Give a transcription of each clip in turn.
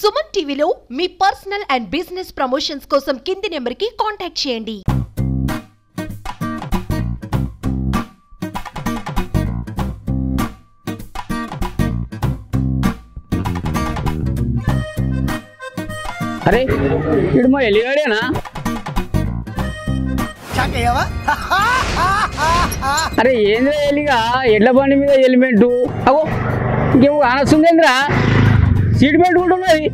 సుమన్ టీవీలో మీ personal and business promotions కోసం కింది నెంబర్కి కాంటాక్ట్ చేయండి. అరే ఇడు మా ఎలిగాడేనా? అరే ఏంద్రా ఎలిగా ఎడ్ల బండి మీద హెల్మెట్ అవో ఇంకేమో కానొస్తుందేంద్రా, సీట్ బెల్ట్ కూడా ఉన్నది.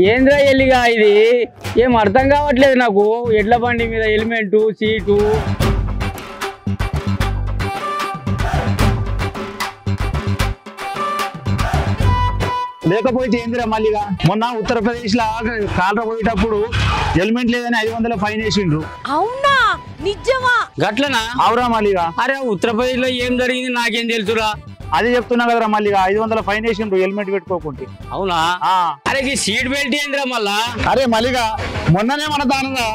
ఏంద్రా ఎలిగా ఇది ఏం అర్థం కావట్లేదు నాకు. ఎడ్ల బండి మీద హెల్మెట్ సీటు లేకపోతే ఏందిరా మళ్ళీగా మొన్న ఉత్తరప్రదేశ్ లో కాలర పోయేటప్పుడు హెల్మెట్ లేదని 500 ఫైన్ వేసిండ్రు. అవునా? నిజమా? గట్లనా? అవురా మళ్ళీగా. అరే ఉత్తరప్రదేశ్ లో ఏం జరిగింది నాకేం తెలుసురా. అదే చెప్తున్నా కదరా మళ్ళీగా 500 ఫైన్ వేసిండ్రు హెల్మెట్ పెట్టుకోకుంటే. అవునా? అరే సీట్ బెల్ట్ ఏంద్రా మళ్ళా? అరే మళ్ళీగా మొన్ననే మన తానరా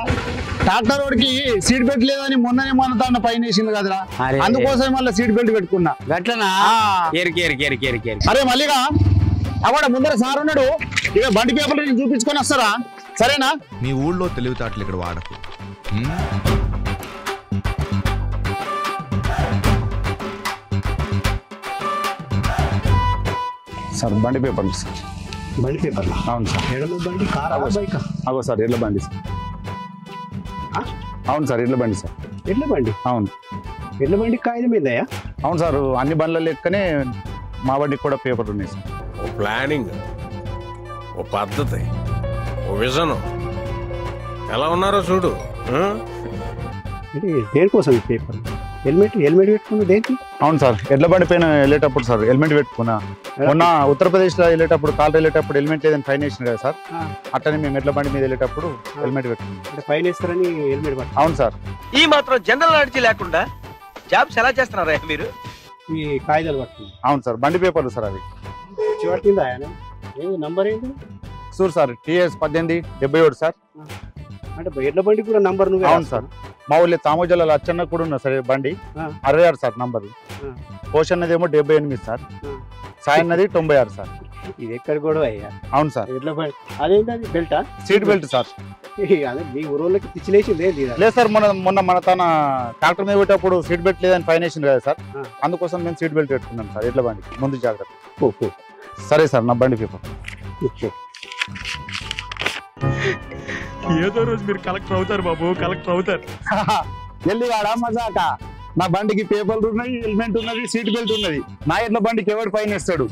ట్రాక్టర్ రోడ్కి సీట్ బెల్ట్ లేదని మొన్ననే మన తాన ఫైన్ వేసింది కదరా, అందుకోసం మళ్ళీ సీట్ బెల్ట్ పెట్టుకున్నా. గట్లనా? అరే మళ్ళీగా అక్కడ ముందర సార్ ఉన్నాడు, ఇక బండి పేపర్లు నేను చూపించుకొని వస్తారా? సరేనా? మీ ఊళ్ళో తెలివితేటలు ఇక్కడ వాడకు. సార్ బండి పేపర్లు సార్. బండి పేపర్లు? అవును సార్. ఎడమ బండి కారా బైకా? అగో సార్ ఎడ్ల బండి సార్. అవును సార్ ఎడ్ల బండి సార్. ఎడ్ల బండి? అవును. ఎడ్ల బండి కాగితం మీదయా? అవును సార్, అన్ని బండ్ల లెక్కనే మా బండికి కూడా పేపర్లు ఉన్నాయి సార్. ఓ ప్లానింగ్, ఓ పద్ధతి, ఓ విజన్ ఎలా ఉన్నారో చూడు. దేనికోసం ఈ పేపర్? హెల్మెట్ పెట్టుకున్నా దేనికి? అవును సార్, ఎడ్ల బండి పైన వెళ్ళేటప్పుడు సార్ హెల్మెట్ పెట్టుకున్నా. మొన్న ఉత్తరప్రదేశ్ లో వెళ్ళేటప్పుడు కాలర్ వెళ్ళేటప్పుడు హెల్మెట్ లేదని ఫైన్ వేసిన కదా సార్, అట్లనే మేము ఎడ్ల బండి మీద వెళ్ళేటప్పుడు హెల్మెట్ పెట్టుకున్నాం. ఫైన్ వేస్తారని హెల్మెట్ పట్టు? అవును సార్. ఈ మాత్రం జనరల్ నాలెడ్జ్ లేకుండా జాబ్స్ ఎలా చేస్తున్నారా మీరు? ఈ కాగితాలు పట్టుకుని? అవును సార్, బండి పేపర్లు సార్ అవి. పట్టిందా నంబర్ ఏంటి? చూడు సార్, TS 1877 సార్. అంటే ఎడ్ల బండి కూడా నంబర్? నువ్వు? అవును సార్, మా ఊళ్ళో తామోజల అచ్చన్న కూడా ఉన్నా సార్ బండి 66 సార్ నంబర్. పోషన్నదేమో 78 సార్, సాయన్నది 96 సార్. ఇది ఎక్కడ కూడా అయ్యా? అవును సార్. ఎడ్ల బండి అదేంటి? అది బెల్టా? Seat belt sir. అదే మీ ఊరోళ్ళకి పిచ్చిలేసింది లేదు సార్, మొన్న మన తన ట్రాక్టర్ మీద పెట్టేటప్పుడు సీట్ బెల్ట్ లేదని ఫైన్ వేసింది కదా సార్, అందుకోసం మేము సీట్ బెల్ట్ పెట్టుకున్నాం సార్ ఎడ్ల బండికి ముందు జాగ్రత్త. సరే సార్, నా బండి పేపర్. ఏదో రోజు మీరు కలెక్టర్ అవుతారు బాబు, కలెక్టర్ అవుతారు. వెళ్ళి వాడా మజాక. నా బండికి పేపర్లు ఉన్నాయి, హెల్మెట్ ఉన్నది, సీట్ బెల్ట్ ఉన్నది. నా ఎడ్ల బండికి ఎవరు ఫైన్ వేస్తాడు?